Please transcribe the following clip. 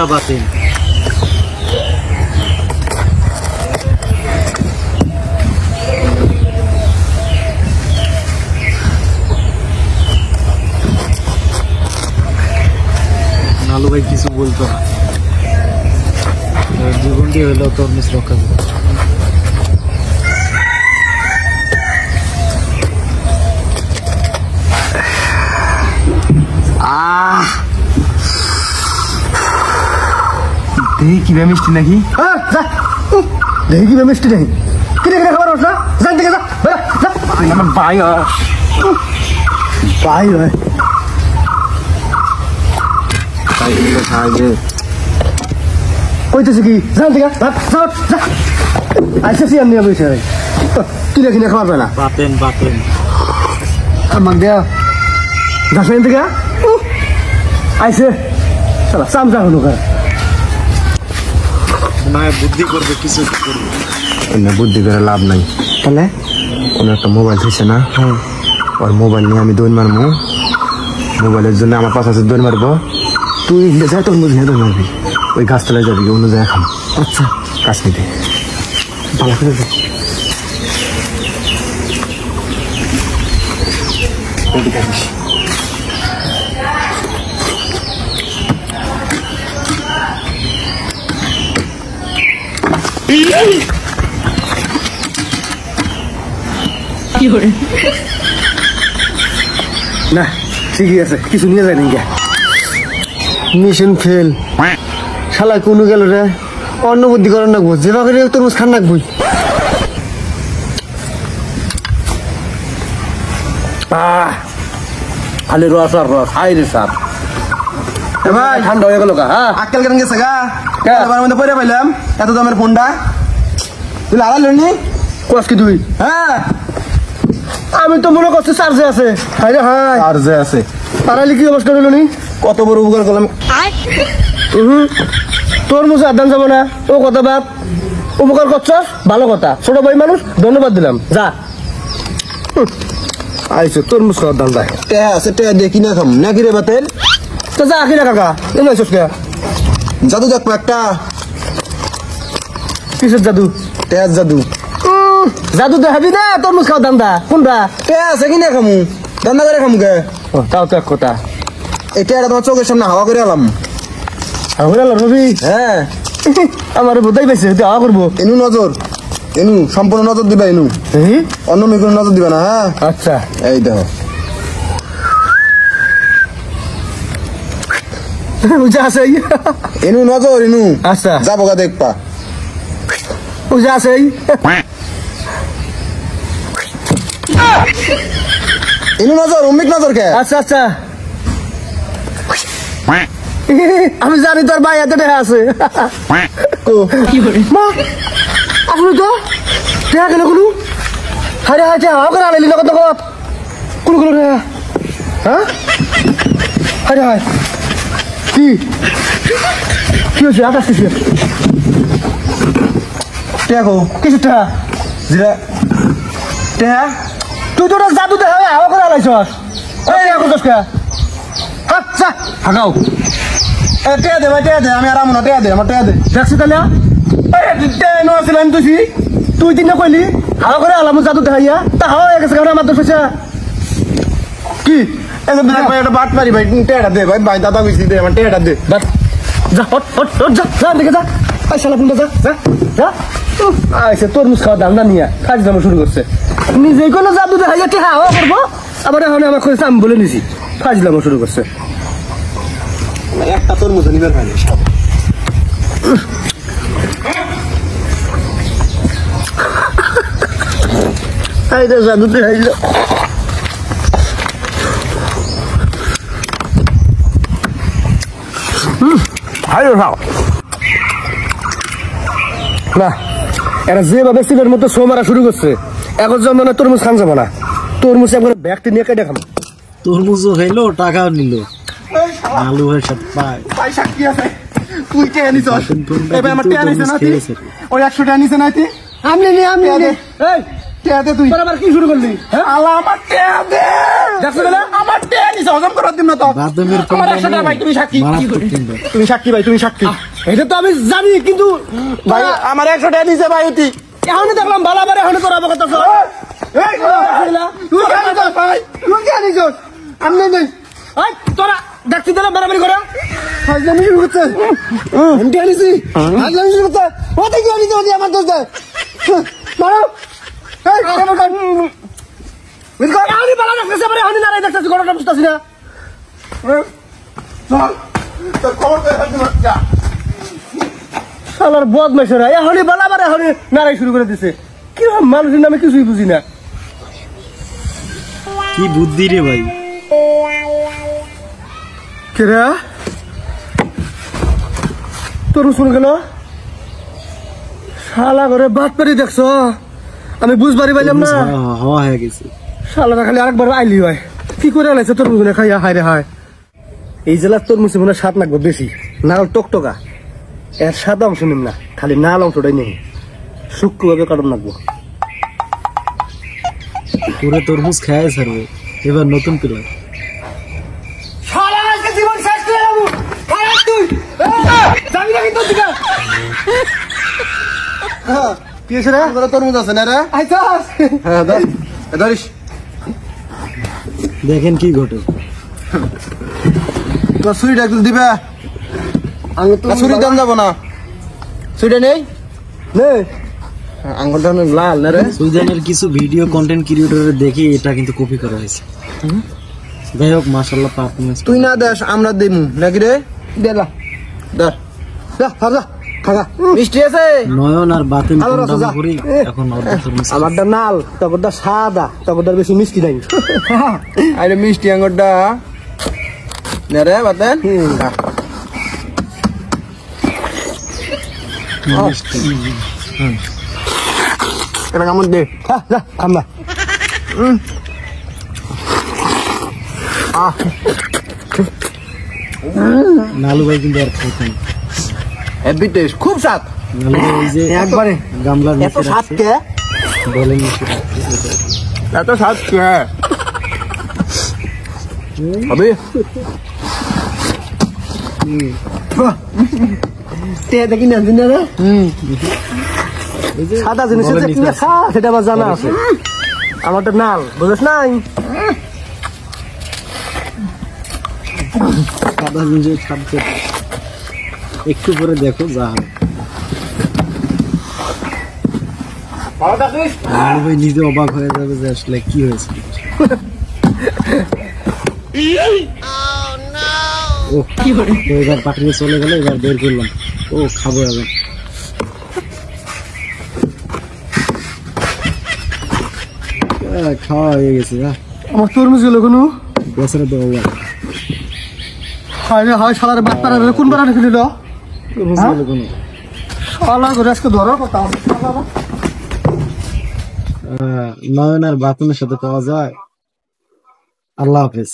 পুরা বাতিল। নালু ভাই কিছু বলতো না, 2 ঘন্টা হলো তরমুজ রক্ষা করে। দেখি কি মিষ্টি নাকি? দেখি কি মিষ্টি নাকি? কি দেখে খাবার না জান থেকে যা আমার ভাই ভাই ভাই কইতেছি কি জান থেকে আইসি আমি বসে কিনে কিনে খাবার পেলা বাতেন বাতেন আমাক দেয়া যাচ্ছেন থেকে আইসে চলা চামচা হলো না বুদ্ধি করবে কিছু করবে না, বুদ্ধি করে লাভ নাই। তাহলে কোনো একটা মোবাইল থইছে না, ওর মোবাইল নিয়ে আমি দৌড় মারবো, মোবাইলের জন্য আমার পাশে দৌড় মারবো, তুই যাই তোর মুখ নিয়ে দৌড় মারবি, ওই গাছতলায় যাবি অন্য জায়গায় খাম। আচ্ছা কাজ নিতে ভালো করে না ঠিকই আছে, কিছু নিয়ে যায় নাকি মিশন ফেল। শালা কোনো গেল রে, অন্য বুদ্ধি করার নাকবো, যেভাবে তরমুজ খান নাকবই। খালি রস আর রস, হাই রে সাপ ভাই ঠান্ডা হয়ে গেল। হ্যাঁ আক্কেল কেন গেছে গা? মধ্যে পরে পাইলাম এত দামের ফোনটা, তুই লাগাল নি কস কি তুই? হ্যাঁ আমি তো মনে করছি চার্জে আছে। হাই রে হাই আর যে আছে তারালি কি অবস্থা হলো নি? কত বড় উপকার করলাম। তোর মুছে আদান যাব না, ও কথা বাপ, উপকার করছস ভালো কথা, ছোট ভাই মানুষ ধন্যবাদ দিলাম। যা আইসো তোর মুছ খাওয়ার দাম যায় আছে টেয়া দিয়ে কিনা খাম নাকি রে বাতেন? তো যা কিনা কাকা এমন আইসস কে? জাদু দেখবো একটা। কিসের জাদু? টেয়ার জাদু। জাদু দেখাবি না তোর মুছ খাওয়ার দান্দা কোনটা? টেয়া আছে কিনা খামু, দান্দা করে খামু কে? তাও তো এক কথা। এই টেয়াটা তোমার চোখের সামনে হাওয়া করে এলাম। রবি হ্যাঁ আমার বোধাই পাইছে হাওয়া করবো। এনু নজর, এনু সম্পূর্ণ নজর দিবা, এনু অন্য মেয়ে কোনো নজর দিবা না। হ্যাঁ আচ্ছা এই দেখো বুঝা আছে এনু নজর, এনু আচ্ছা যাবো গা দেখবা। বুঝা আছে এনু নজর, অমিক নজর কে? আচ্ছা আচ্ছা আমি জানি তোর ভাই এত টাকা আছে। আসলে তো টাকা কেন কোনো হারে হাতে হাওয়া করে আনাইলি না কত কোনো কোনো টাকা? হ্যাঁ হারে হায় কি কি হচ্ছে? আকাশ কিছু টেকো কিছু টাকা যেটা টেহা তুই তো জাদু দেখা হাওয়া করে আনাইছস। আচ্ছা হাগাও টেয়া দে ভাই, টেয়া দে, আমি আরাম না, টেয়া দে আমার, টেয়া দে। দেখছি তাহলে আসলাম তুই তিনটা কইলি হাওয়া করে আলাম জাদু দেখাইয়া তা হাওয়া হয়ে গেছে আমার তো পয়সা কি ভাই একটা বাট মারি ভাই, টেয়াটা দে ভাই, ভাই দাদা কইছি দে আমার, টেয়াটা দে। যা হট হট হট যা যা দেখে যা পয়সা ফোনটা যা যা যা আইসে তরমুজ খাওয়া দান্দা নিয়ে কাজ জামা শুরু করছে। নিজে কোনো জাদু দেখাইয়া কে হাওয়া করবো, আবার এখন আমার কইছে আমি বলে নিছি কাজ জামা শুরু করছে। একটা তরমুজ নিবার ভাই জাদু দেখাইল না এরা যেভাবে সিলের মতো শো মারা শুরু করছে এখন যেমন তরমুজ খান যাবো না, তরমুজ একবার ব্যাগটি নিয়ে কেটে খাবো। তরমুজও খাইলো টাকাও নিল। নালু ভাই সব পায় পয়সা কি আছে? তুই টেয়া নিছ, এবার আমার টেয়া নিছে না, ওই 100 টাকা নিছে না, আমি নি এই টেয়াতে তুই আবার কি শুরু করলি হ্যাঁ আল্লাহ আমার টেয়া দে দেখছ না আমার টেয়া নিছে হজম করার দিন না তো বাদামের আমার 100 টাকা ভাই তুমি সাক্ষী মারাত্মক কিন্তু। তুমি সাক্ষী ভাই তুমি সাক্ষী এটা তো আমি জানি কিন্তু ভাই আমার 100 টাকা দিছে ভাই অতি এখন দেখলাম বালাবারে এখন তোর অবগত আছে এই তুই জানিস ভাই তুই জানিস আমি নেই এই তোরা দেখছিস না বাড়াবাড়ি করে ফাজলামি শুরু করছে আমি জানিছি ফাজলামি শুরু করছে ওতে কি জানিস ওতে আমার দোষ দেয় মারো এই কেমন কাজ বুঝ কর আমি বালা দেখতেছ মানে আমি নারাই দেখতেছ গড়টা বুঝতাছি না চল তোর খবর দে যা শালার বদমাইশরা এখনই বালাবারে এখনই নারাই শুরু করে দিছে কি মানুষের নামে কিছুই বুঝি না কি বুদ্ধি রে ভাই কেরা তোর শুনে গেল শালা করে বাদ পারি দেখছো আমি বুঝবারি পাইলাম না হওয়া হয়ে গেছে শালাটা খালি আরেকবার আইলি হয় কি করে আলাইছে তোর মুখে খাইয়া হায় রে হায় এই জেলার তোর মুখে মনে স্বাদ লাগবে বেশি নাল টকটকা এর সাদা অংশ নিম না খালি নাল অংশটাই নেই শুক্রভাবে কারণ লাগবো পুরো তরমুজ খায় ছাড়বে এবার নতুন প্লেয়ার জীবন শেষ করে যাবো তুই যাবি না কিন্তু দিকে কি আছে রে তরমুজ আছে না রে আইছাস হ্যাঁ ধরিস দেখেন কি ঘটে তোর ছুরিটা একটু দিবে আমি তো ছুরি দাম যাবো না ছুরিটা নেই নে আঙ্গুলটা লাল না রে সুইডেনের কিছু ভিডিও কন্টেন্ট ক্রিয়েটরের দেখে এটা কিন্তু কপি করা হয়েছে যাই হোক মাশাআল্লাহ পারফরম্যান্স তুই না দেশ আমরা দেমু নাকি রে দেলা দা দা খাগা খাগা মিষ্টি আছে নয়ন আর বাতিন কোনটা করি এখন অর্ধেক তরমুজ আমারটা নাল তগরটা সাদা তগরটার বেশি মিষ্টি নাই আরে মিষ্টি আঙ্গুরটা নে রে বাতেন এটা কামড় দে যা খামা নালু ভাই কিন্তু আর খাইতেন হেভি টেস্ট খুব স্বাদ নালু ভাই এই যে একবারে গামলার এত নিচে স্বাদ রাখছে কে বলে নিচে রাখছে এত স্বাদ কে হবে তে দেখি না দিন না এই যে সাদা জিনিস বলের কি নিচে খা সেটা আমার জানা আছে আমারটা নাল বুঝছ নাই সাদা জিনিসের খাদ্য একটু পরে দেখো যা হবে নালু ভাই নিজে অবাক হয়ে যাবে যে আসলে কি হয়েছে ও কি করে এবার পাঠিয়ে চলে গেল এবার বের করলাম ও খাবো এবার খাওয়া হয়ে গেছে আমার তরমুজ গেল কোনো বেচারা তো অবাক হায় রে হায় শালার বাচ্চারা কোন বার রেখে দিল তরমুজ গেল কোনো শালা করে আজকে ধরার কথা নয়ন আর বাতুনের সাথে পাওয়া যায় আল্লাহ হাফেজ